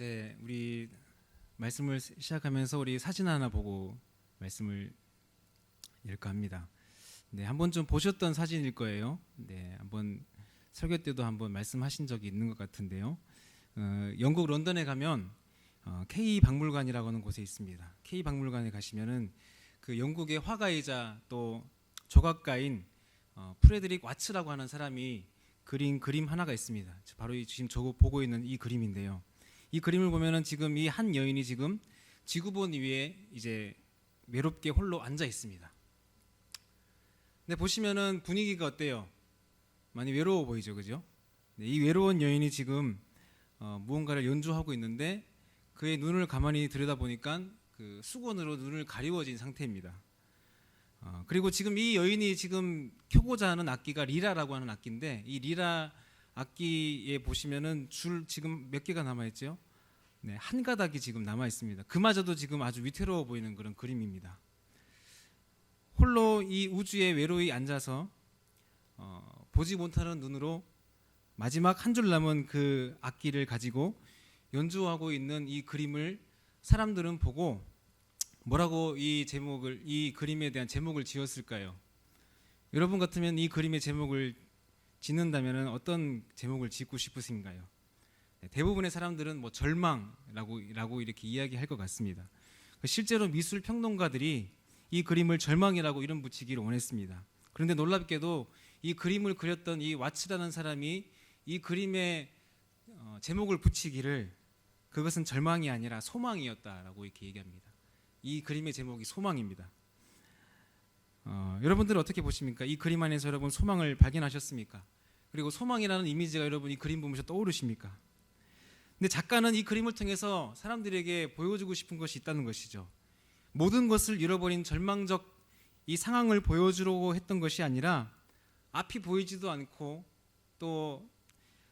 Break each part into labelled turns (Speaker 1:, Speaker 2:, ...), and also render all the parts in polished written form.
Speaker 1: 네, 우리 말씀을 시작하면서 우리 사진 하나 보고 말씀을 열까 합니다. 네, 한번 좀 보셨던 사진일 거예요. 네, 한번 설교 때도 한번 말씀하신 적이 있는 것 같은데요. 영국 런던에 가면 K 박물관이라고 하는 곳에 있습니다. K 박물관에 가시면은 그 영국의 화가이자 또 조각가인 프레드릭 와츠라고 하는 사람이 그린 그림 하나가 있습니다. 바로 지금 저거 보고 있는 이 그림인데요. 이 그림을 보면은 지금 이 한 여인이 지금 지구본 위에 이제 외롭게 홀로 앉아 있습니다. 근데 보시면은 분위기가 어때요? 많이 외로워 보이죠, 그죠? 네, 이 외로운 여인이 지금 무언가를 연주하고 있는데 그의 눈을 가만히 들여다보니까 그 수건으로 눈을 가리워진 상태입니다. 그리고 지금 이 여인이 지금 켜고자 하는 악기가 리라라고 하는 악기인데 이 리라 악기에 보시면은 줄 지금 몇 개가 남아 있죠? 네, 한 가닥이 지금 남아 있습니다. 그마저도 지금 아주 위태로워 보이는 그런 그림입니다. 홀로 이 우주에 외로이 앉아서 보지 못하는 눈으로 마지막 한 줄 남은 그 악기를 가지고 연주하고 있는 이 그림을 사람들은 보고 뭐라고 이 그림에 대한 제목을 지었을까요? 여러분 같으면 이 그림의 제목을 짓는다면 어떤 제목을 짓고 싶으신가요? 대부분의 사람들은 뭐 절망이라고 이렇게 이야기할 것 같습니다. 실제로 미술 평론가들이 이 그림을 절망이라고 이름 붙이기를 원했습니다. 그런데 놀랍게도 이 그림을 그렸던 이 와츠라는 사람이 이 그림의 제목을 붙이기를 그것은 절망이 아니라 소망이었다라고 이렇게 얘기합니다. 이 그림의 제목이 소망입니다. 여러분들은 어떻게 보십니까? 이 그림 안에서 여러분 소망을 발견하셨습니까? 그리고 소망이라는 이미지가 여러분 이 그림 보면서 떠오르십니까? 근데 작가는 이 그림을 통해서 사람들에게 보여주고 싶은 것이 있다는 것이죠. 모든 것을 잃어버린 절망적 이 상황을 보여주려고 했던 것이 아니라 앞이 보이지도 않고 또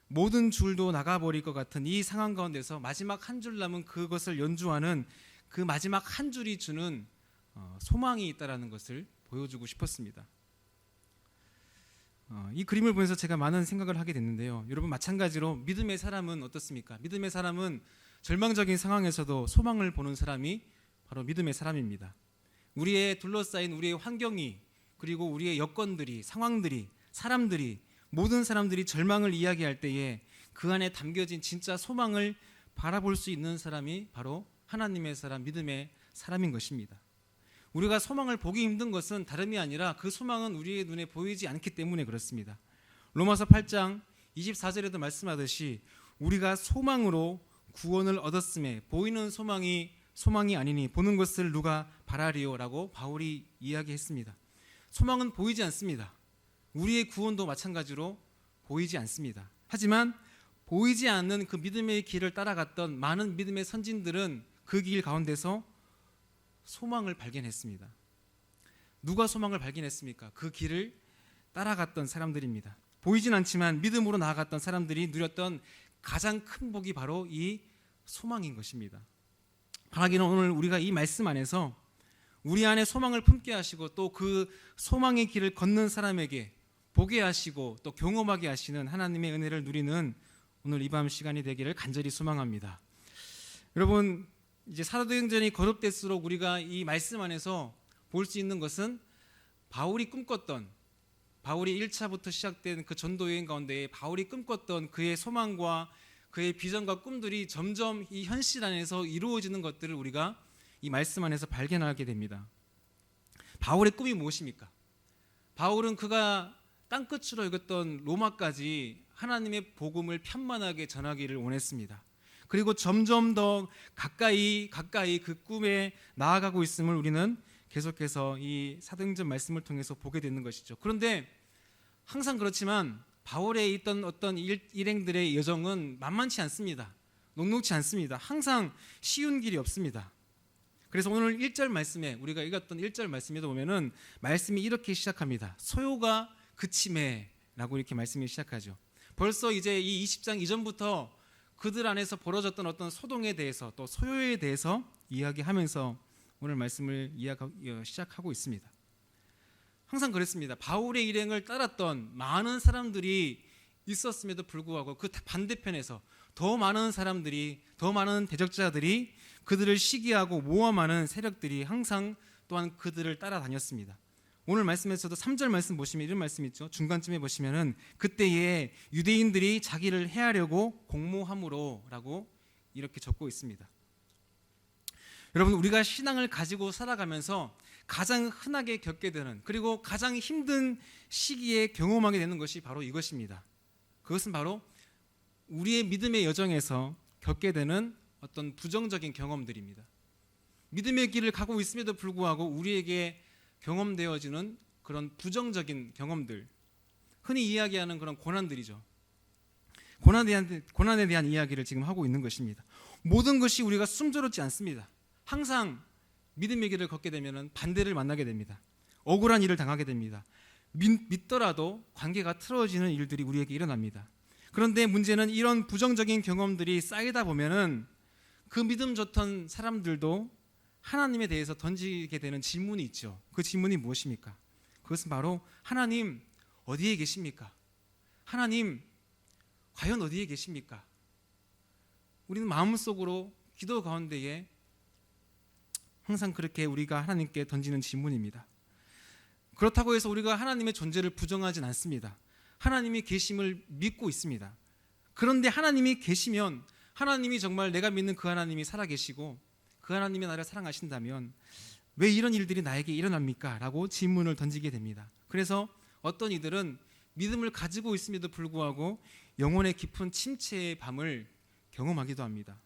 Speaker 1: 모든 줄도 나가버릴 것 같은 이 상황 가운데서 마지막 한 줄 남은 그것을 연주하는 그 마지막 한 줄이 주는 소망이 있다라는 것을 보여주고 싶었습니다. 이 그림을 보면서 제가 많은 생각을 하게 됐는데요. 여러분 마찬가지로 믿음의 사람은 어떻습니까? 믿음의 사람은 절망적인 상황에서도 소망을 보는 사람이 바로 믿음의 사람입니다. 우리의 둘러싸인 우리의 환경이 그리고 우리의 여건들이 상황들이 사람들이 모든 사람들이 절망을 이야기할 때에 그 안에 담겨진 진짜 소망을 바라볼 수 있는 사람이 바로 하나님의 사람, 믿음의 사람인 것입니다. 우리가 소망을 보기 힘든 것은 다름이 아니라 그 소망은 우리의 눈에 보이지 않기 때문에 그렇습니다. 로마서 8장 24절에도 말씀하듯이 우리가 소망으로 구원을 얻었음에 보이는 소망이 아니니 보는 것을 누가 바라리요라고 바울이 이야기했습니다. 소망은 보이지 않습니다. 우리의 구원도 마찬가지로 보이지 않습니다. 하지만 보이지 않는 그 믿음의 길을 따라갔던 많은 믿음의 선진들은 그 길 가운데서 소망을 발견했습니다. 누가 소망을 발견했습니까? 그 길을 따라갔던 사람들입니다. 보이진 않지만 믿음으로 나아갔던 사람들이 누렸던 가장 큰 복이 바로 이 소망인 것입니다. 바라기는 오늘 우리가 이 말씀 안에서 우리 안에 소망을 품게 하시고 또 그 소망의 길을 걷는 사람에게 보게 하시고 또 경험하게 하시는 하나님의 은혜를 누리는 오늘 이 밤 시간이 되기를 간절히 소망합니다. 여러분 이제 사도행전이 거듭될수록 우리가 이 말씀 안에서 볼 수 있는 것은 바울이 1차부터 시작된 그 전도 여행 가운데 바울이 꿈꿨던 그의 소망과 그의 비전과 꿈들이 점점 이 현실 안에서 이루어지는 것들을 우리가 이 말씀 안에서 발견하게 됩니다. 바울의 꿈이 무엇입니까? 바울은 그가 땅끝으로 여겼던 로마까지 하나님의 복음을 편만하게 전하기를 원했습니다. 그리고 점점 더 가까이 그 꿈에 나아가고 있음을 우리는 계속해서 이 사도행전 말씀을 통해서 보게 되는 것이죠. 그런데 항상 그렇지만 바울의 있던 어떤 일행들의 여정은 만만치 않습니다. 녹록치 않습니다. 항상 쉬운 길이 없습니다. 그래서 오늘 1절 말씀에 우리가 읽었던 1절 말씀에도 보면은 말씀이 이렇게 시작합니다. 소요가 그침에라고 이렇게 말씀이 시작하죠. 벌써 이제 이 20장 이전부터 그들 안에서 벌어졌던 어떤 소동에 대해서 또 소요에 대해서 이야기하면서 오늘 말씀을 시작하고 있습니다. 항상 그랬습니다. 바울의 일행을 따랐던 많은 사람들이 있었음에도 불구하고 그 반대편에서 더 많은 사람들이, 더 많은 대적자들이 그들을 시기하고 모함하는 세력들이 항상 또한 그들을 따라다녔습니다. 오늘 말씀에서도 3절 말씀 보시면 이런 말씀 있죠. 중간쯤에 보시면은 그때에 유대인들이 자기를 해하려고 공모함으로 라고 이렇게 적고 있습니다. 여러분, 우리가 신앙을 가지고 살아가면서 가장 흔하게 겪게 되는, 그리고 가장 힘든 시기에 경험하게 되는 것이 바로 이것입니다. 그것은 바로 우리의 믿음의 여정에서 겪게 되는 어떤 부정적인 경험들입니다. 믿음의 길을 가고 있음에도 불구하고 우리에게 경험되어지는 그런 부정적인 경험들, 흔히 이야기하는 그런 고난들이죠. 고난에 대한 이야기를 지금 하고 있는 것입니다. 모든 것이 우리가 순조롭지 않습니다. 항상 믿음의 길을 걷게 되면 반대를 만나게 됩니다. 억울한 일을 당하게 됩니다. 믿더라도 관계가 틀어지는 일들이 우리에게 일어납니다. 그런데 문제는 이런 부정적인 경험들이 쌓이다 보면은 그 믿음 좋던 사람들도 하나님에 대해서 던지게 되는 질문이 있죠. 그 질문이 무엇입니까? 그것은 바로 하나님 어디에 계십니까? 하나님 과연 어디에 계십니까? 우리는 마음속으로 기도 가운데에 항상 그렇게 우리가 하나님께 던지는 질문입니다. 그렇다고 해서 우리가 하나님의 존재를 부정하진 않습니다. 하나님이 계심을 믿고 있습니다. 그런데 하나님이 계시면, 하나님이 정말 내가 믿는 그 하나님이 살아계시고 그 하나님이 나를 사랑하신다면 왜 이런 일들이 나에게 일어납니까? 라고 질문을 던지게 됩니다. 그래서 어떤 이들은 믿음을 가지고 있음에도 불구하고 영혼의 깊은 침체의 밤을 경험하기도 합니다.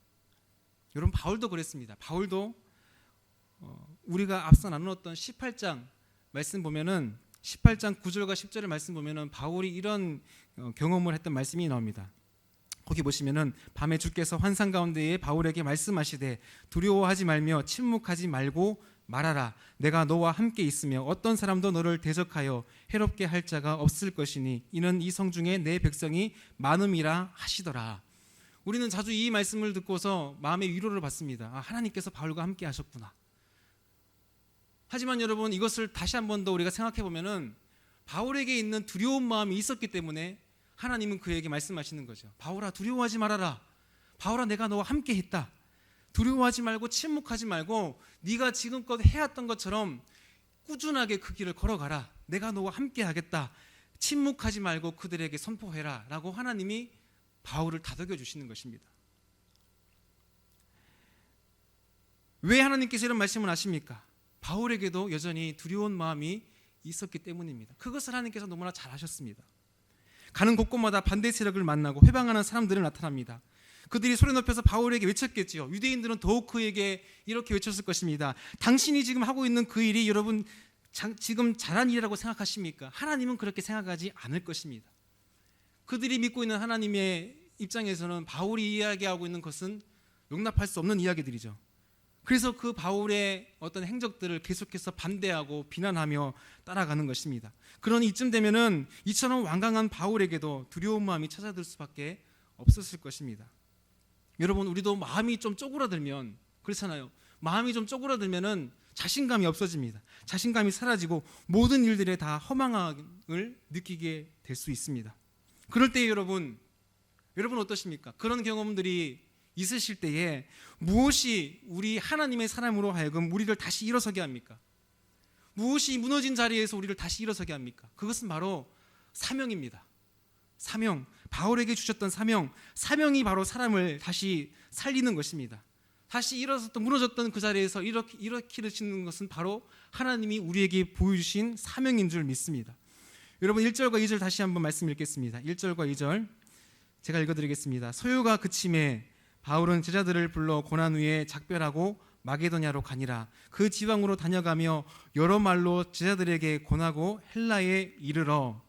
Speaker 1: 여러분, 바울도 그랬습니다. 바울도 우리가 앞서 나누었던 18장 말씀 보면은 18장 9절과 10절의 말씀 보면은 바울이 이런 경험을 했던 말씀이 나옵니다. 거기 보시면은 밤에 주께서 환상 가운데에 바울에게 말씀하시되 두려워하지 말며 침묵하지 말고 말하라. 내가 너와 함께 있으며 어떤 사람도 너를 대적하여 해롭게 할 자가 없을 것이니 이는 이 성중에 내 백성이 많음이라 하시더라. 우리는 자주 이 말씀을 듣고서 마음의 위로를 받습니다. 하나님께서 바울과 함께 하셨구나. 하지만 여러분, 이것을 다시 한 번 더 우리가 생각해 보면은 바울에게 있는 두려운 마음이 있었기 때문에 하나님은 그에게 말씀하시는 거죠. 바울아, 두려워하지 말아라. 바울아, 내가 너와 함께 했다. 두려워하지 말고 침묵하지 말고 네가 지금껏 해왔던 것처럼 꾸준하게 그 길을 걸어가라. 내가 너와 함께 하겠다. 침묵하지 말고 그들에게 선포해라 라고 하나님이 바울을 다독여 주시는 것입니다. 왜 하나님께서 이런 말씀을 하십니까? 바울에게도 여전히 두려운 마음이 있었기 때문입니다. 그것을 하나님께서 너무나 잘 아셨습니다. 가는 곳곳마다 반대 세력을 만나고 회방하는 사람들이 나타납니다. 그들이 소리 높여서 바울에게 외쳤겠지요. 유대인들은 더욱 그에게 이렇게 외쳤을 것입니다. 당신이 지금 하고 있는 그 일이 여러분 지금 잘한 일이라고 생각하십니까? 하나님은 그렇게 생각하지 않을 것입니다. 그들이 믿고 있는 하나님의 입장에서는 바울이 이야기하고 있는 것은 용납할 수 없는 이야기들이죠. 그래서 그 바울의 어떤 행적들을 계속해서 반대하고 비난하며 따라가는 것입니다. 그러니 이쯤 되면은 이처럼 완강한 바울에게도 두려운 마음이 찾아들 수밖에 없었을 것입니다. 여러분, 우리도 마음이 좀 쪼그라들면 그렇잖아요. 마음이 좀 쪼그라들면은 자신감이 없어집니다. 자신감이 사라지고 모든 일들에 다 허망함을 느끼게 될 수 있습니다. 그럴 때 여러분 어떠십니까? 그런 경험들이 있으실 때에 무엇이 우리 하나님의 사람으로 하여금 우리를 다시 일어서게 합니까? 무엇이 무너진 자리에서 우리를 다시 일어서게 합니까? 그것은 바로 사명입니다. 사명, 바울에게 주셨던 사명이 바로 사람을 다시 살리는 것입니다. 다시 일어섰던 무너졌던 그 자리에서 일으키시는 것은 바로 하나님이 우리에게 보여주신 사명인 줄 믿습니다. 여러분, 1절과 2절 다시 한번 말씀 읽겠습니다. 1절과 2절 제가 읽어드리겠습니다. 소요가 그침에 바울은 제자들을 불러 고난 후에 작별하고 마게도냐로 가니라. 그 지방으로 다녀가며 여러 말로 제자들에게 권하고 헬라에 이르러,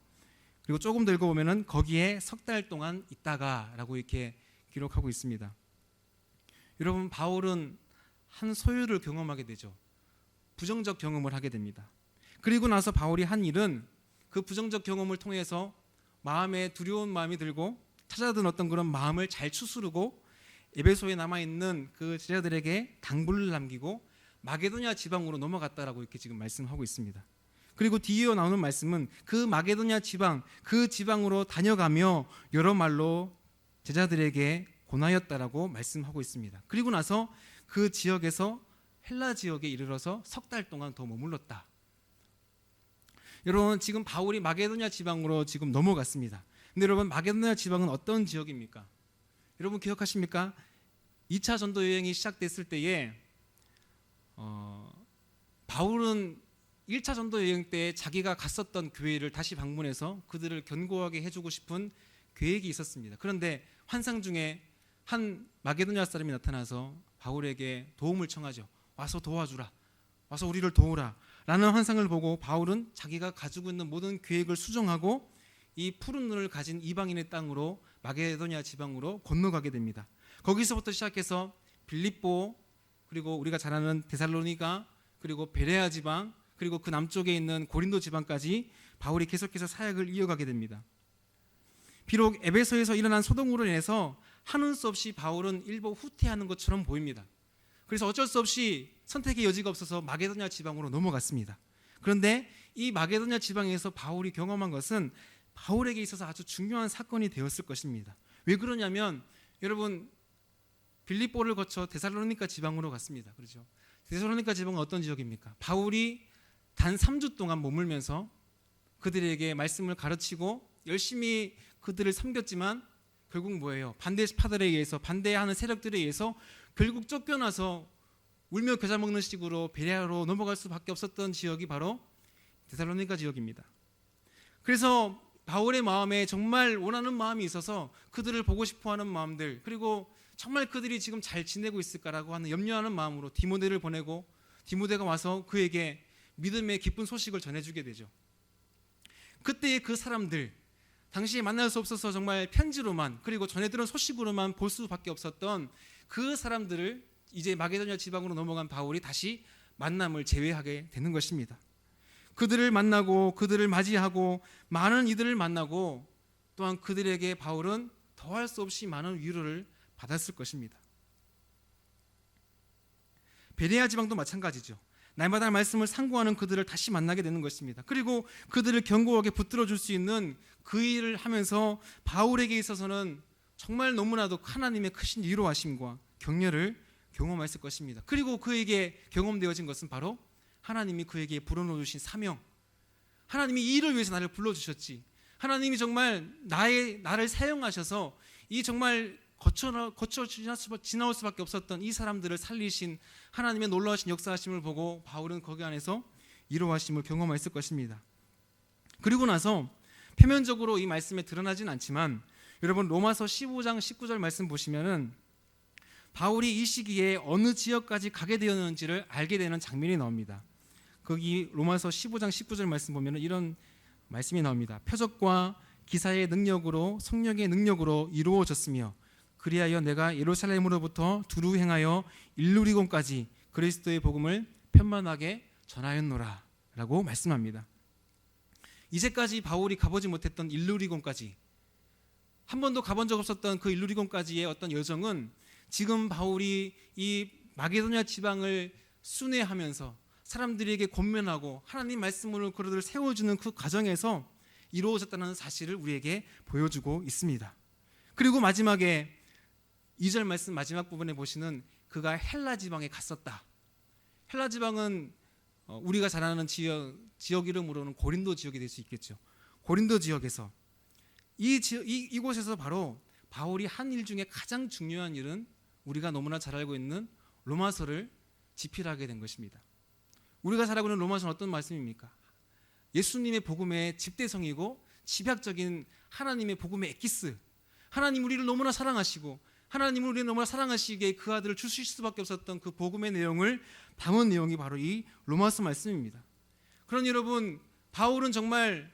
Speaker 1: 그리고 조금 더 읽어보면은 거기에 석 달 동안 있다가라고 이렇게 기록하고 있습니다. 여러분, 바울은 한 소요를 경험하게 되죠. 부정적 경험을 하게 됩니다. 그리고 나서 바울이 한 일은 그 부정적 경험을 통해서 마음에 두려운 마음이 들고 찾아든 어떤 그런 마음을 잘 추스르고 에베소에 남아있는 그 제자들에게 당부를 남기고 마게도냐 지방으로 넘어갔다라고 이렇게 지금 말씀하고 있습니다. 그리고 뒤이어 나오는 말씀은 그 마게도냐 지방, 그 지방으로 다녀가며 여러 말로 제자들에게 권하였다라고 말씀하고 있습니다. 그리고 나서 그 지역에서 헬라 지역에 이르러서 석 달 동안 더 머물렀다. 여러분, 지금 바울이 마게도냐 지방으로 지금 넘어갔습니다. 근데 여러분, 마게도냐 지방은 어떤 지역입니까? 여러분 기억하십니까? 2차 전도 여행이 시작됐을 때에 바울은 1차 전도 여행 때 자기가 갔었던 교회를 다시 방문해서 그들을 견고하게 해주고 싶은 계획이 있었습니다. 그런데 환상 중에 한 마게도냐 사람이 나타나서 바울에게 도움을 청하죠. 와서 도와주라, 와서 우리를 도우라 라는 환상을 보고 바울은 자기가 가지고 있는 모든 계획을 수정하고 이 푸른 눈을 가진 이방인의 땅으로 마게도냐 지방으로 건너가게 됩니다. 거기서부터 시작해서 빌립보, 그리고 우리가 잘 아는 데살로니가, 그리고 베레아 지방, 그리고 그 남쪽에 있는 고린도 지방까지 바울이 계속해서 사역을 이어가게 됩니다. 비록 에베소에서 일어난 소동으로 인해서 하는 수 없이 바울은 일부 후퇴하는 것처럼 보입니다. 그래서 어쩔 수 없이 선택의 여지가 없어서 마게도냐 지방으로 넘어갔습니다. 그런데 이 마게도냐 지방에서 바울이 경험한 것은 바울에게 있어서 아주 중요한 사건이 되었을 것입니다. 왜 그러냐면 여러분, 빌립보를 거쳐 데살로니가 지방으로 갔습니다. 그렇죠? 데살로니가 지방은 어떤 지역입니까? 바울이 단 3주 동안 머물면서 그들에게 말씀을 가르치고 열심히 그들을 섬겼지만 결국 뭐예요? 반대파들에 의해서, 반대하는 세력들에 의해서 결국 쫓겨나서 울며 겨자 먹는 식으로 베레아로 넘어갈 수밖에 없었던 지역이 바로 데살로니가 지역입니다. 그래서 바울의 마음에 정말 원하는 마음이 있어서 그들을 보고 싶어하는 마음들, 그리고 정말 그들이 지금 잘 지내고 있을까라고 하는 염려하는 마음으로 디모데를 보내고 디모데가 와서 그에게 믿음의 기쁜 소식을 전해주게 되죠. 그때의 그 사람들, 당시에 만날 수 없어서 정말 편지로만, 그리고 전해들은 소식으로만 볼 수밖에 없었던 그 사람들을 이제 마게도냐 지방으로 넘어간 바울이 다시 만남을 재회하게 되는 것입니다. 그들을 만나고 그들을 맞이하고 많은 이들을 만나고 또한 그들에게 바울은 더할 수 없이 많은 위로를 받았을 것입니다. 베레아 지방도 마찬가지죠. 날마다 말씀을 상고하는 그들을 다시 만나게 되는 것입니다. 그리고 그들을 견고하게 붙들어 줄 수 있는 그 일을 하면서 바울에게 있어서는 정말 너무나도 하나님의 크신 위로하심과 격려를 경험했을 것입니다. 그리고 그에게 경험되어진 것은 바로 하나님이 그에게 불어넣어주신 사명, 하나님이 이 일을 위해서 나를 불러주셨지, 하나님이 정말 나를 사용하셔서 이 정말 거쳐 지나올 수밖에 없었던 이 사람들을 살리신 하나님의 놀라우신 역사하심을 보고 바울은 거기 안에서 위로하심을 경험했을 것입니다. 그리고 나서 표면적으로 이 말씀에 드러나진 않지만 여러분, 로마서 15장 19절 말씀 보시면은 바울이 이 시기에 어느 지역까지 가게 되었는지를 알게 되는 장면이 나옵니다. 거기 로마서 15장 19절 말씀 보면은 이런 말씀이 나옵니다. 표적과 기사의 능력으로, 성령의 능력으로 이루어졌으며 그리하여 내가 예루살렘으로부터 두루 행하여 일루리곤까지 그리스도의 복음을 편만하게 전하였노라 라고 말씀합니다. 이제까지 바울이 가보지 못했던 일루리곤까지, 한 번도 가본 적 없었던 그 일루리곤까지의 어떤 여정은 지금 바울이 이 마게도냐 지방을 순회하면서 사람들에게 권면하고 하나님 말씀으로 그들을 세워주는 그 과정에서 이루어졌다는 사실을 우리에게 보여주고 있습니다. 그리고 마지막에 2절 말씀 마지막 부분에 보시는 그가 헬라 지방에 갔었다. 헬라 지방은 우리가 잘 아는 지역 이름으로는 고린도 지역이 될 수 있겠죠. 고린도 지역에서 이곳에서 바로 바울이 한 일 중에 가장 중요한 일은 우리가 너무나 잘 알고 있는 로마서를 집필하게 된 것입니다. 우리가 잘 알고 있는 로마서는 어떤 말씀입니까? 예수님의 복음의 집대성이고 집약적인 하나님의 복음의 엑기스, 하나님 우리를 너무나 사랑하시고 하나님을 우리를 너무나 사랑하시기에 그 아들을 주실 수밖에 없었던 그 복음의 내용을 담은 내용이 바로 이 로마서 말씀입니다. 그러니 여러분, 바울은 정말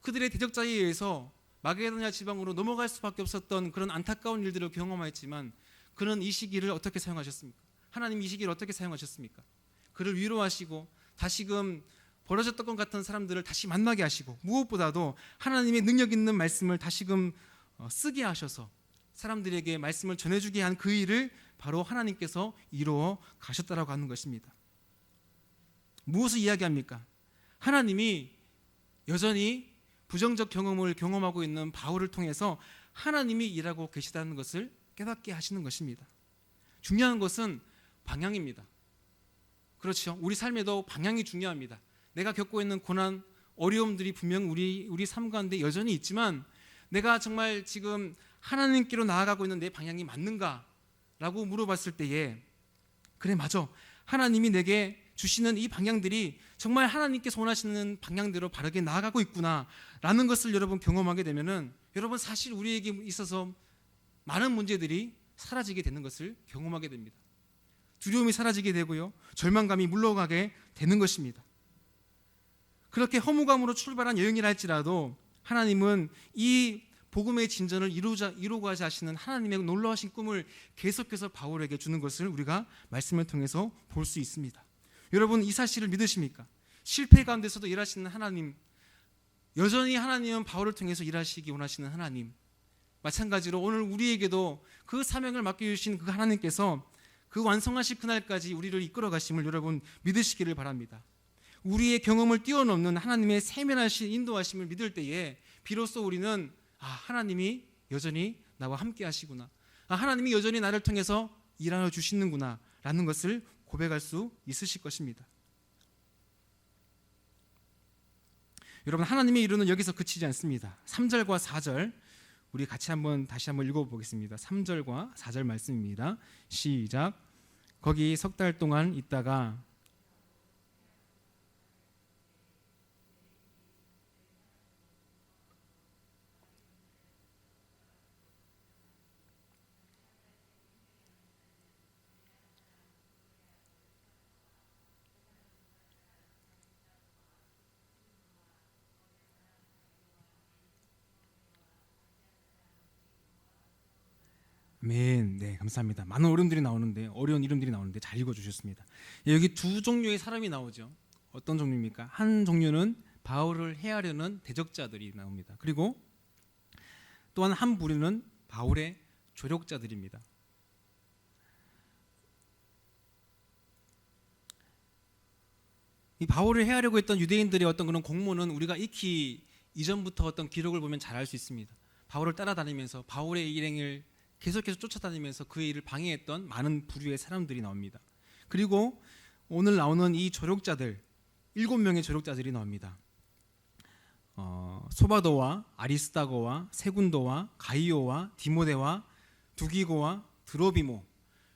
Speaker 1: 그들의 대적자에 의해서 마게도냐 지방으로 넘어갈 수밖에 없었던 그런 안타까운 일들을 경험했지만 그는 이 시기를 어떻게 사용하셨습니까? 하나님 이 시기를 어떻게 사용하셨습니까? 그를 위로하시고 다시금 벌어졌던 것 같은 사람들을 다시 만나게 하시고 무엇보다도 하나님의 능력 있는 말씀을 다시금 쓰게 하셔서 사람들에게 말씀을 전해주게 한 그 일을 바로 하나님께서 이루어 가셨다라고 하는 것입니다. 무엇을 이야기합니까? 하나님이 여전히 부정적 경험을 경험하고 있는 바울을 통해서 하나님이 일하고 계시다는 것을 깨닫게 하시는 것입니다. 중요한 것은 방향입니다. 그렇죠. 우리 삶에도 방향이 중요합니다. 내가 겪고 있는 고난, 어려움들이 분명 우리 삶 가운데 여전히 있지만 내가 정말 지금 하나님께로 나아가고 있는 내 방향이 맞는가? 라고 물어봤을 때에 그래 맞아. 하나님이 내게 주시는 이 방향들이 정말 하나님께서 원하시는 방향대로 바르게 나아가고 있구나 라는 것을 여러분 경험하게 되면은 여러분 사실 우리에게 있어서 많은 문제들이 사라지게 되는 것을 경험하게 됩니다. 두려움이 사라지게 되고요. 절망감이 물러가게 되는 것입니다. 그렇게 허무감으로 출발한 여행이라 할지라도 하나님은 이 복음의 진전을 이루고자 하시는 하나님의 놀라우신 꿈을 계속해서 바울에게 주는 것을 우리가 말씀을 통해서 볼 수 있습니다. 여러분 이 사실을 믿으십니까? 실패 가운데서도 일하시는 하나님, 여전히 하나님은 바울을 통해서 일하시기 원하시는 하나님, 마찬가지로 오늘 우리에게도 그 사명을 맡겨주신 그 하나님께서 그 완성하실 그날까지 우리를 이끌어 가심을 여러분 믿으시기를 바랍니다. 우리의 경험을 뛰어넘는 하나님의 세밀하신 인도하심을 믿을 때에 비로소 우리는 하나님이 여전히 나와 함께 하시구나, 하나님이 여전히 나를 통해서 일하여 주시는구나 라는 것을 고백할 수 있으실 것입니다. 여러분 하나님의 일은 여기서 그치지 않습니다. 3절과 4절 우리 같이 다시 한번 읽어보겠습니다. 3절과 4절 말씀입니다. 시작. 거기 석 달 동안 있다가 아멘. 네, 감사합니다. 많은 어려움들이 나오는데 어려운 이름들이 나오는데 잘 읽어주셨습니다. 여기 두 종류의 사람이 나오죠. 어떤 종류입니까? 한 종류는 바울을 해하려는 대적자들이 나옵니다. 그리고 또한 한 부류는 바울의 조력자들입니다. 이 바울을 해하려고 했던 유대인들의 어떤 그런 공모는 우리가 익히 이전부터 어떤 기록을 보면 잘 알 수 있습니다. 바울을 따라다니면서 바울의 일행을 계속해서 쫓아다니면서 그의 일을 방해했던 많은 부류의 사람들이 나옵니다. 그리고 오늘 나오는 이 조력자들 7명의 조력자들이 나옵니다. 소바도와 아리스다고와 세군도와 가이오와 디모데와 두기고와 드로비모.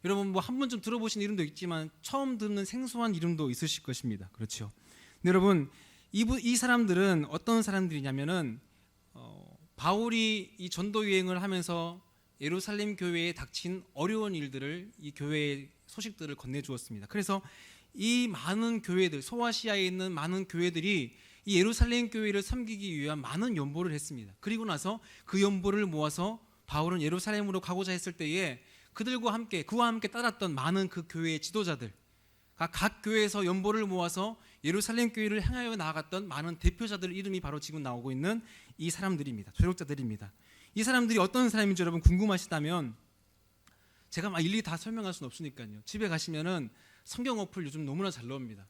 Speaker 1: 여러분 한 번쯤 들어보신 이름도 있지만 처음 듣는 생소한 이름도 있으실 것입니다. 그렇죠. 근데 여러분 이 사람들은 어떤 사람들이냐면은 바울이 이 전도 유행을 하면서 예루살렘 교회에 닥친 어려운 일들을 이 교회의 소식들을 건네주었습니다. 그래서 이 많은 교회들, 소아시아에 있는 많은 교회들이 이 예루살렘 교회를 섬기기 위한 많은 연보를 했습니다. 그리고 나서 그 연보를 모아서 바울은 예루살렘으로 가고자 했을 때에 그와 함께 따랐던 많은 그 교회의 지도자들, 각 교회에서 연보를 모아서 예루살렘 교회를 향하여 나아갔던 많은 대표자들 이름이 바로 지금 나오고 있는 이 사람들입니다. 조력자들입니다. 이 사람들이 어떤 사람인지 여러분 궁금하시다면 제가 일일이 다 설명할 수는 없으니까요. 집에 가시면은 성경 어플 요즘 너무나 잘 나옵니다.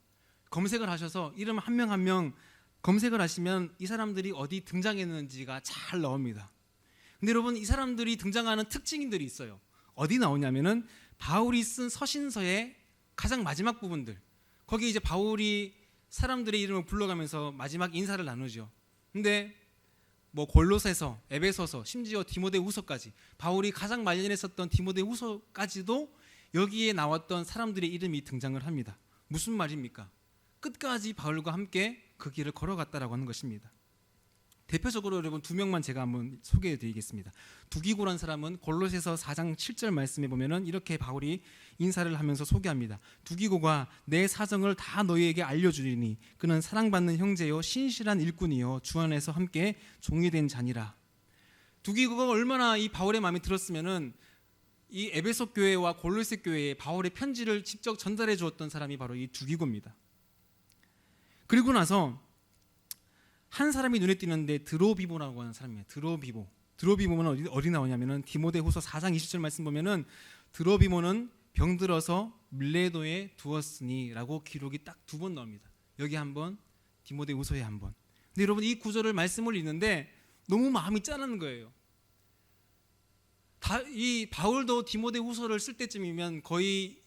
Speaker 1: 검색을 하셔서 이름 한 명 한 명 검색을 하시면 이 사람들이 어디 등장했는지가 잘 나옵니다. 근데 여러분 이 사람들이 등장하는 특징들이 있어요. 어디 나오냐면은 바울이 쓴 서신서의 가장 마지막 부분들, 거기 이제 바울이 사람들의 이름을 불러가면서 마지막 인사를 나누죠. 근데 골로새서, 에베소서, 심지어 디모데후서까지 바울이 가장 말년했었던 디모데후서까지도 여기에 나왔던 사람들의 이름이 등장을 합니다. 무슨 말입니까? 끝까지 바울과 함께 그 길을 걸어갔다라고 하는 것입니다. 대표적으로 여러분 두 명만 제가 한번 소개해 드리겠습니다. 두기고란 사람은 골로새서 4장 7절 말씀에 보면은 이렇게 바울이 인사를 하면서 소개합니다. 두기고가 내 사정을 다 너희에게 알려주리니 그는 사랑받는 형제요 신실한 일꾼이요 주 안에서 함께 종이 된 자니라. 두기고가 얼마나 이 바울의 마음에 들었으면은 이 에베소 교회와 골로새 교회에 바울의 편지를 직접 전달해 주었던 사람이 바로 이 두기고입니다. 그리고 나서 한 사람이 눈에 띄는데 드로비모라고 하는 사람이에요. 드로비모는 어디 나오냐면은 디모데후서 4장 20절 말씀 보면은 드로비모는 병들어서 밀레도에 두었으니라고 기록이 딱 2번 나옵니다. 여기 한번 디모데후서에 한번. 근데 여러분 이 구절을 말씀을 읽는데 너무 마음이 짠한 거예요. 이 바울도 디모데후서를 쓸 때쯤이면 거의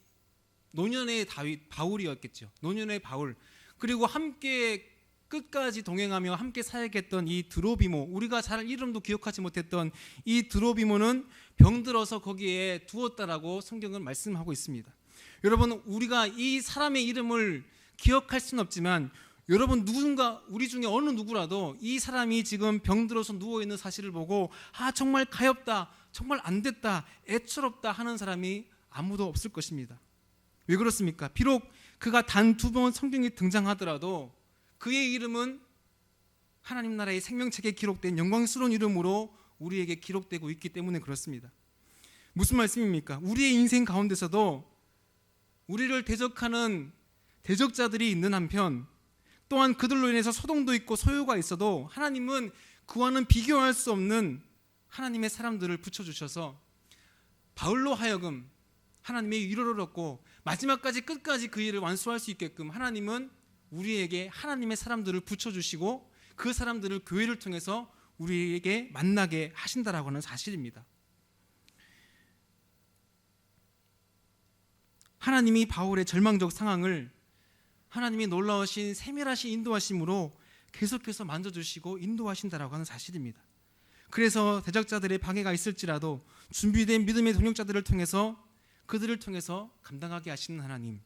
Speaker 1: 노년의 바울이었겠죠. 노년의 바울. 그리고 함께 끝까지 동행하며 함께 사역했던 이 드로비모, 우리가 잘 이름도 기억하지 못했던 이 드로비모는 병들어서 거기에 두었다라고 성경은 말씀하고 있습니다. 여러분 우리가 이 사람의 이름을 기억할 수는 없지만 여러분 누군가 우리 중에 어느 누구라도 이 사람이 지금 병들어서 누워있는 사실을 보고 정말 가엾다, 정말 안 됐다, 애처롭다 하는 사람이 아무도 없을 것입니다. 왜 그렇습니까? 비록 그가 단 2번 성경에 등장하더라도 그의 이름은 하나님 나라의 생명책에 기록된 영광스러운 이름으로 우리에게 기록되고 있기 때문에 그렇습니다. 무슨 말씀입니까? 우리의 인생 가운데서도 우리를 대적하는 대적자들이 있는 한편 또한 그들로 인해서 소동도 있고 소요가 있어도 하나님은 그와는 비교할 수 없는 하나님의 사람들을 붙여주셔서 바울로 하여금 하나님의 위로를 얻고 마지막까지 끝까지 그 일을 완수할 수 있게끔 하나님은 우리에게 하나님의 사람들을 붙여주시고 그 사람들을 교회를 통해서 우리에게 만나게 하신다라고 하는 사실입니다. 하나님이 바울의 절망적 상황을 하나님이 놀라우신 세밀하신 인도하심으로 계속해서 만져주시고 인도하신다라고 하는 사실입니다. 그래서 대적자들의 방해가 있을지라도 준비된 믿음의 동역자들을 통해서 그들을 통해서 감당하게 하시는 하나님,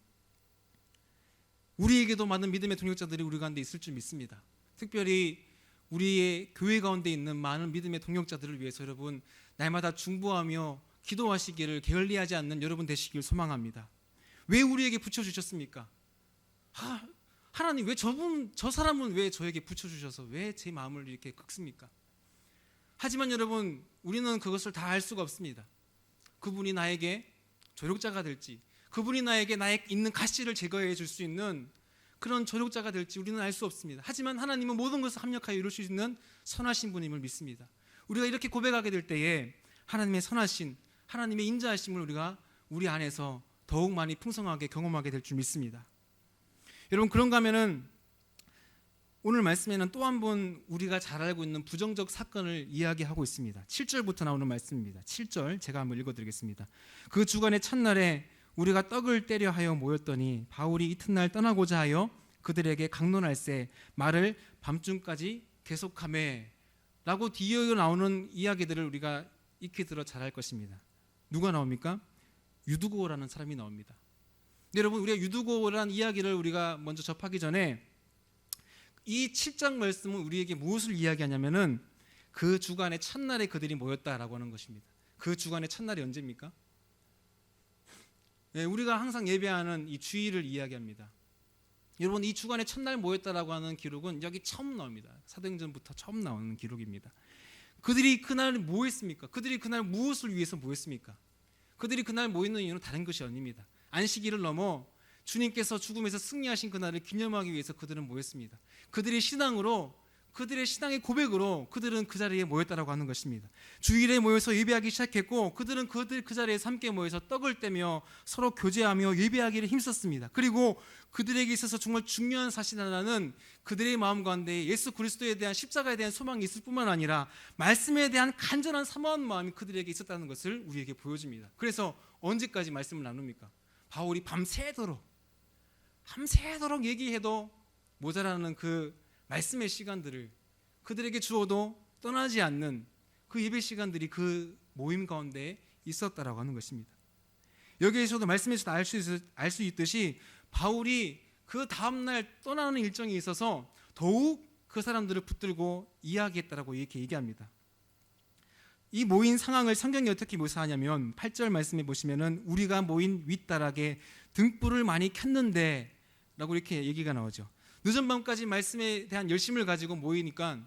Speaker 1: 우리에게도 많은 믿음의 동역자들이 우리 가운데 있을 줄 믿습니다. 특별히 우리의 교회 가운데 있는 많은 믿음의 동역자들을 위해서 여러분 날마다 중보하며 기도하시기를 게을리하지 않는 여러분 되시길 소망합니다. 왜 우리에게 붙여주셨습니까? 하나님 왜 저 사람은 왜 저에게 붙여주셔서 왜 제 마음을 이렇게 긁습니까? 하지만 여러분 우리는 그것을 다 알 수가 없습니다. 그분이 나에게 조력자가 될지, 그분이 나에게 나의 있는 가시를 제거해 줄 수 있는 그런 조력자가 될지 우리는 알 수 없습니다. 하지만 하나님은 모든 것을 합력하여 이룰 수 있는 선하신 분임을 믿습니다. 우리가 이렇게 고백하게 될 때에 하나님의 선하신, 하나님의 인자하심을 우리가 우리 안에서 더욱 많이 풍성하게 경험하게 될 줄 믿습니다. 여러분 그런가 하면은 오늘 말씀에는 또 한 번 우리가 잘 알고 있는 부정적 사건을 이야기하고 있습니다. 7절부터 나오는 말씀입니다. 7절 제가 한번 읽어드리겠습니다. 그 주간의 첫날에 우리가 떡을 떼려 하여 모였더니 바울이 이튿날 떠나고자 하여 그들에게 강론할세 말을 밤중까지 계속하매 라고 뒤이어 나오는 이야기들을 우리가 익히 들어 잘 할 것입니다. 누가 나옵니까? 유두고라는 사람이 나옵니다. 여러분 우리가 유두고라는 이야기를 우리가 먼저 접하기 전에 이 7장 말씀은 우리에게 무엇을 이야기하냐면은 그 주간의 첫날에 그들이 모였다라고 하는 것입니다. 그 주간의 첫날이 언제입니까? 네, 우리가 항상 예배하는 이 주일을 이야기합니다. 여러분 이 주간의 첫날 모였다라고 하는 기록은 여기 처음 나옵니다. 사도행전부터 처음 나오는 기록입니다. 그들이 그날 뭐 했습니까? 그들이 그날 무엇을 위해서 모였습니까? 그들이 그날 모이는 이유는 다른 것이 아닙니다. 안식일을 넘어 주님께서 죽음에서 승리하신 그날을 기념하기 위해서 그들은 모였습니다. 그들의 신앙으로, 그들의 신앙의 고백으로 그들은 그 자리에 모였다라고 하는 것입니다. 주일에 모여서 예배하기 시작했고 그들은 그 자리에서 함께 모여서 떡을 떼며 서로 교제하며 예배하기를 힘썼습니다. 그리고 그들에게 있어서 정말 중요한 사실 하나는 그들의 마음 가운데 예수 그리스도에 대한 십자가에 대한 소망이 있을 뿐만 아니라 말씀에 대한 간절한 사모하는 마음이 그들에게 있었다는 것을 우리에게 보여줍니다. 그래서 언제까지 말씀을 나눕니까? 바울이 밤새도록 얘기해도 모자라는 그 말씀의 시간들을 그들에게 주어도 떠나지 않는 그 예배 시간들이 그 모임 가운데 있었다라고 하는 것입니다. 여기에서도 말씀에서도 알 수 있듯이 바울이 그 다음날 떠나는 일정이 있어서 더욱 그 사람들을 붙들고 이야기했다라고 이렇게 얘기합니다. 이 모인 상황을 성경이 어떻게 묘사하냐면 8절 말씀에 보시면은 우리가 모인 윗다락에 등불을 많이 켰는데 라고 이렇게 얘기가 나오죠. 늦은 밤까지 말씀에 대한 열심을 가지고 모이니까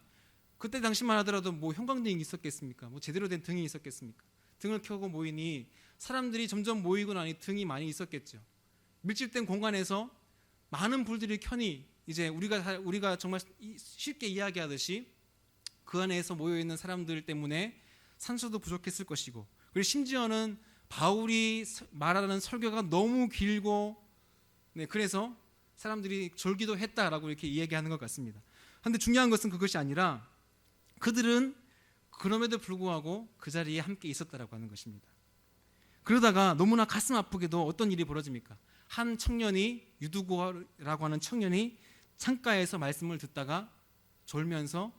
Speaker 1: 그때 당시만 하더라도 뭐 형광등이 있었겠습니까? 뭐 제대로 된 등이 있었겠습니까? 등을 켜고 모이니 사람들이 점점 모이고 나니 등이 많이 있었겠죠. 밀집된 공간에서 많은 불들이 켜니 이제 우리가 정말 쉽게 이야기하듯이 그 안에서 모여 있는 사람들 때문에 산소도 부족했을 것이고, 그리고 심지어는 바울이 말하는 설교가 너무 길고, 그래서 사람들이 졸기도 했다라고 이렇게 이야기하는 것 같습니다. 그런데 중요한 것은 그것이 아니라 그들은 그럼에도 불구하고 그 자리에 함께 있었다라고 하는 것입니다. 그러다가 너무나 가슴 아프게도 어떤 일이 벌어집니까? 한 청년이, 유두고라고 하는 청년이 창가에서 말씀을 듣다가 졸면서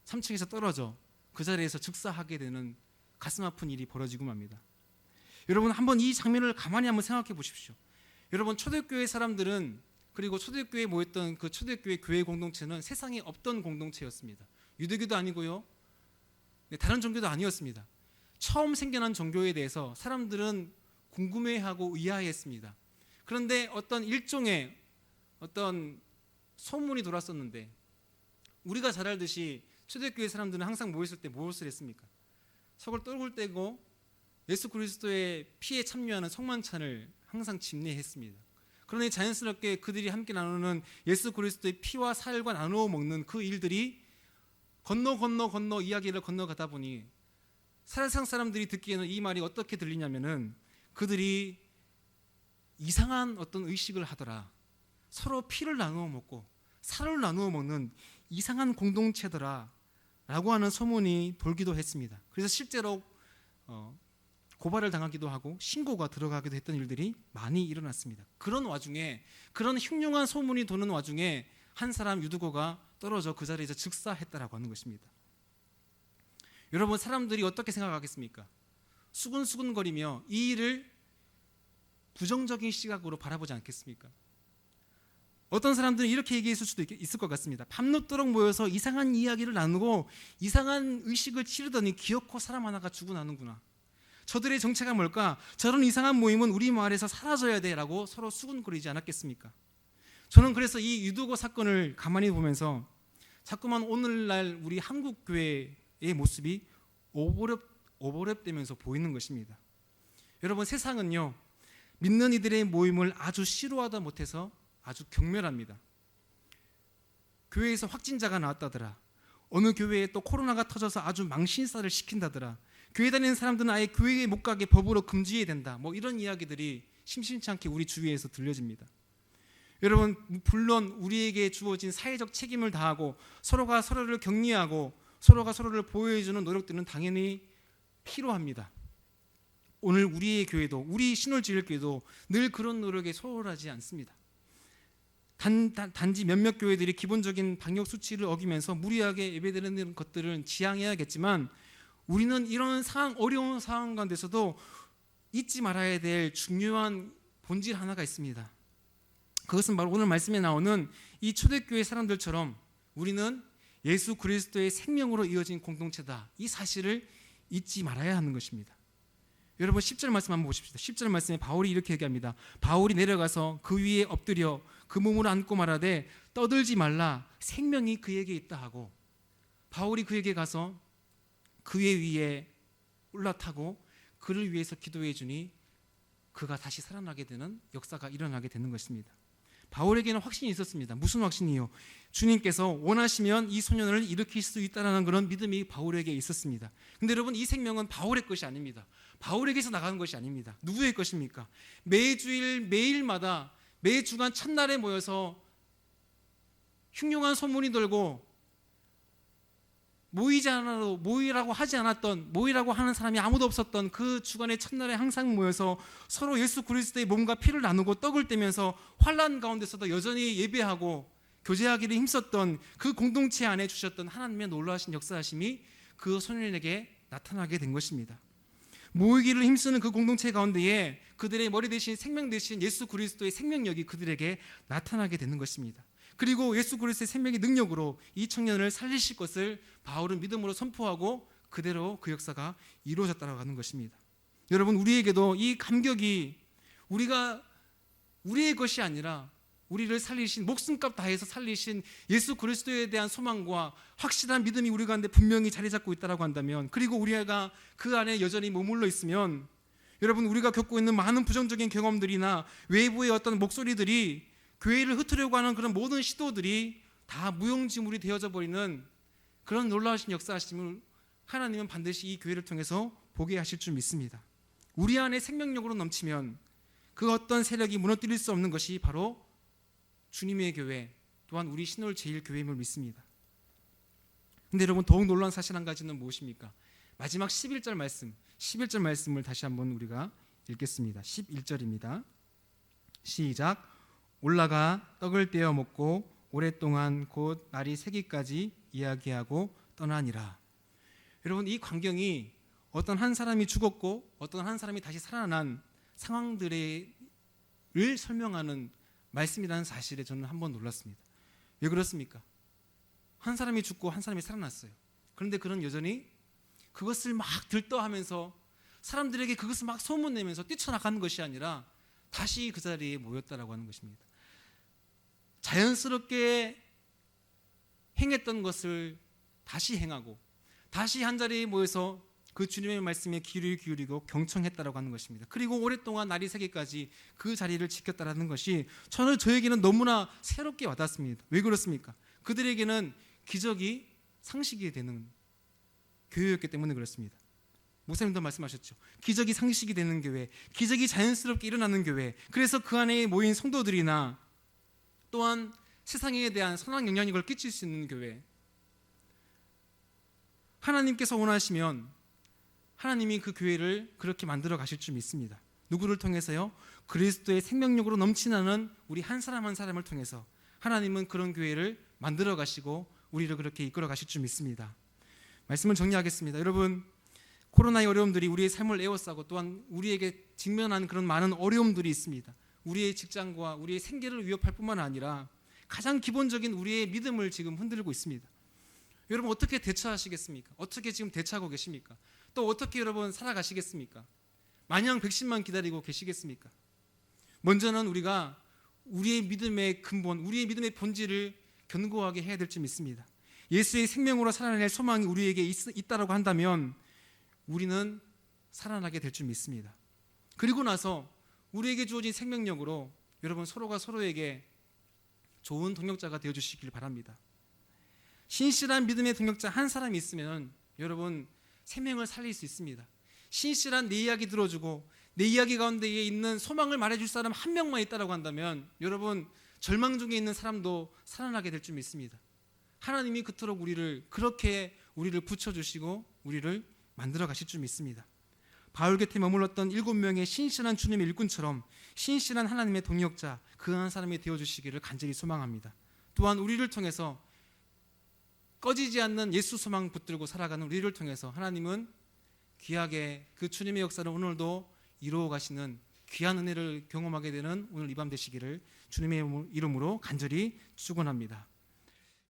Speaker 1: 3층에서 떨어져 그 자리에서 즉사하게 되는 가슴 아픈 일이 벌어지고 맙니다. 여러분, 한번 이 장면을 가만히 한번 생각해 보십시오. 여러분, 초대교회 사람들은, 그리고 초대교회에 모였던 그 초대교회 교회 공동체는 세상에 없던 공동체였습니다. 유대교도 아니고요, 다른 종교도 아니었습니다. 처음 생겨난 종교에 대해서 사람들은 궁금해하고 의아해했습니다. 그런데 어떤 일종의 어떤 소문이 돌았었는데, 우리가 잘 알듯이 초대교회 사람들은 항상 모였을 때 무엇을 했습니까? 석을 떨굴 떼고 예수 그리스도의 피에 참여하는 성만찬을 항상 집례했습니다. 그러니 자연스럽게 그들이 함께 나누는 예수 그리스도의 피와 살과 나누어 먹는 그 일들이 건너 이야기를 건너가다 보니 세상 사람들이 듣기에는 이 말이 어떻게 들리냐면은 그들이 이상한 어떤 의식을 하더라. 서로 피를 나누어 먹고 살을 나누어 먹는 이상한 공동체더라 라고 하는 소문이 돌기도 했습니다. 그래서 실제로 고발을 당하기도 하고 신고가 들어가기도 했던 일들이 많이 일어났습니다. 그런 와중에, 그런 흉흉한 소문이 도는 와중에 한 사람, 유두고가 떨어져 그 자리에서 즉사했다라고 하는 것입니다. 여러분, 사람들이 어떻게 생각하겠습니까? 수근수근거리며 이 일을 부정적인 시각으로 바라보지 않겠습니까? 어떤 사람들은 이렇게 얘기했을 수도 있을 것 같습니다. 밤늦도록 모여서 이상한 이야기를 나누고 이상한 의식을 치르더니 기어코 사람 하나가 죽고 나는구나. 저들의 정체가 뭘까? 저런 이상한 모임은 우리 마을에서 사라져야 돼 라고 서로 수군거리지 않았겠습니까? 저는 그래서 이 유두고 사건을 가만히 보면서 자꾸만 오늘날 우리 한국 교회의 모습이 오버랩되면서 보이는 것입니다. 여러분, 세상은요, 믿는 이들의 모임을 아주 싫어하다 못해서 아주 경멸합니다. 교회에서 확진자가 나왔다더라. 어느 교회에 또 코로나가 터져서 아주 망신살을 시킨다더라. 교회 다니는 사람들은 아예 교회에 못 가게 법으로 금지해야 된다. 뭐 이런 이야기들이 심심치 않게 우리 주위에서 들려집니다. 여러분, 물론 우리에게 주어진 사회적 책임을 다하고 서로가 서로를 격려하고 서로가 서로를 보호해주는 노력들은 당연히 필요합니다. 오늘 우리의 교회도, 우리 신월지일교회도 늘 그런 노력에 소홀하지 않습니다. 단지 몇몇 교회들이 기본적인 방역 수치를 어기면서 무리하게 예배드리는 것들은 지양해야겠지만 우리는 이런 어려운 상황 가운데서도 잊지 말아야 될 중요한 본질 하나가 있습니다. 그것은 바로 오늘 말씀에 나오는 이 초대교회 사람들처럼 우리는 예수 그리스도의 생명으로 이어진 공동체다. 이 사실을 잊지 말아야 하는 것입니다. 여러분, 10절 말씀 한번 보십시다. 10절 말씀에 바울이 이렇게 얘기합니다. 바울이 내려가서 그 위에 엎드려 그 몸으로 안고 말하되 떠들지 말라, 생명이 그에게 있다 하고, 바울이 그에게 가서 그의 위에 올라타고 그를 위해서 기도해 주니 그가 다시 살아나게 되는 역사가 일어나게 되는 것입니다. 바울에게는 확신이 있었습니다. 무슨 확신이요? 주님께서 원하시면 이 소년을 일으킬 수 있다는 그런 믿음이 바울에게 있었습니다. 근데 여러분, 이 생명은 바울의 것이 아닙니다. 바울에게서 나가는 것이 아닙니다. 누구의 것입니까? 매주일 매일마다 매주간 첫날에 모여서 흉흉한 소문이 돌고 모이라고 하지 않았던, 모이라고 하는 사람이 아무도 없었던 그 주간의 첫날에 항상 모여서 서로 예수 그리스도의 몸과 피를 나누고 떡을 떼면서 환난 가운데서도 여전히 예배하고 교제하기를 힘썼던 그 공동체 안에 주셨던 하나님의 놀라우신 역사하심이 그 소년에게 나타나게 된 것입니다. 모이기를 힘쓰는 그 공동체 가운데에 그들의 머리 대신 생명 대신 예수 그리스도의 생명력이 그들에게 나타나게 되는 것입니다. 그리고 예수 그리스도의 생명의 능력으로 이 청년을 살리실 것을 바울은 믿음으로 선포하고 그대로 그 역사가 이루어졌다고 하는 것입니다. 여러분, 우리에게도 이 감격이 우리의 것이 아니라 우리를 살리신, 목숨값 다해서 살리신 예수 그리스도에 대한 소망과 확실한 믿음이 우리 가운데 분명히 자리 잡고 있다고 한다면, 그리고 우리가 그 안에 여전히 머물러 있으면, 여러분, 우리가 겪고 있는 많은 부정적인 경험들이나 외부의 어떤 목소리들이, 교회를 흩으려고 하는 그런 모든 시도들이 다 무용지물이 되어져 버리는 그런 놀라우신 역사하심을 하나님은 반드시 이 교회를 통해서 보게 하실 줄 믿습니다. 우리 안에 생명력으로 넘치면 그 어떤 세력이 무너뜨릴 수 없는 것이 바로 주님의 교회, 또한 우리 신월 제일교회임을 믿습니다. 근데 여러분, 더욱 놀라운 사실 한 가지는 무엇입니까? 마지막 11절 말씀을 다시 한번 우리가 읽겠습니다. 11절입니다. 시작. 올라가 떡을 떼어 먹고 오랫동안 곧 날이 새기까지 이야기하고 떠나니라. 여러분, 이 광경이 어떤 한 사람이 죽었고 어떤 한 사람이 다시 살아난 상황들을 설명하는 말씀이라는 사실에 저는 한번 놀랐습니다. 왜 그렇습니까? 한 사람이 죽고 한 사람이 살아났어요. 그런데 그는 여전히 그것을 막 들떠하면서 사람들에게 그것을 막 소문내면서 뛰쳐나가는 것이 아니라 다시 그 자리에 모였다라고 하는 것입니다. 자연스럽게 행했던 것을 다시 행하고 다시 한 자리에 모여서 그 주님의 말씀에 귀를 기울이고 경청했다라고 하는 것입니다. 그리고 오랫동안 날이 새기까지 그 자리를 지켰다라는 것이 저에게는 너무나 새롭게 와닿습니다. 왜 그렇습니까? 그들에게는 기적이 상식이 되는 교회였기 때문에 그렇습니다. 목사님도 말씀하셨죠. 기적이 상식이 되는 교회, 기적이 자연스럽게 일어나는 교회, 그래서 그 안에 모인 성도들이나 또한 세상에 대한 선한 영향력을 끼칠 수 있는 교회, 하나님께서 원하시면 하나님이 그 교회를 그렇게 만들어 가실 줄 믿습니다. 누구를 통해서요? 그리스도의 생명력으로 넘치는 우리 한 사람 한 사람을 통해서 하나님은 그런 교회를 만들어 가시고 우리를 그렇게 이끌어 가실 줄 믿습니다. 말씀을 정리하겠습니다. 여러분, 코로나의 어려움들이 우리의 삶을 에워싸고 또한 우리에게 직면하는 그런 많은 어려움들이 있습니다. 우리의 직장과 우리의 생계를 위협할 뿐만 아니라 가장 기본적인 우리의 믿음을 지금 흔들고 있습니다. 여러분, 어떻게 대처하시겠습니까? 어떻게 지금 대처하고 계십니까? 또 어떻게 여러분 살아가시겠습니까? 마냥 백신만 기다리고 계시겠습니까? 먼저는 우리가 우리의 믿음의 근본, 우리의 믿음의 본질을 견고하게 해야 될 줄 믿습니다. 예수의 생명으로 살아낼 소망이 우리에게 있다라고 한다면 우리는 살아나게 될 줄 믿습니다. 그리고 나서 우리에게 주어진 생명력으로 여러분 서로가 서로에게 좋은 동역자가 되어주시길 바랍니다. 신실한 믿음의 동역자 한 사람이 있으면 여러분 생명을 살릴 수 있습니다. 신실한 내 이야기 들어주고 내 이야기 가운데 있는 소망을 말해줄 사람 한 명만 있다고 한다면 여러분 절망 중에 있는 사람도 살아나게 될 줄 믿습니다. 하나님이 그토록 그렇게 우리를 붙여주시고 우리를 만들어 가실 줄 믿습니다. 바울 곁에 머물렀던 7명의 신실한 주님의 일꾼처럼 신실한 하나님의 동역자 그 한 사람이 되어주시기를 간절히 소망합니다. 또한 우리를 통해서 꺼지지 않는 예수 소망 붙들고 살아가는 우리를 통해서 하나님은 귀하게 그 주님의 역사를 오늘도 이루어 가시는 귀한 은혜를 경험하게 되는 오늘 이 밤 되시기를 주님의 이름으로 간절히 축원합니다.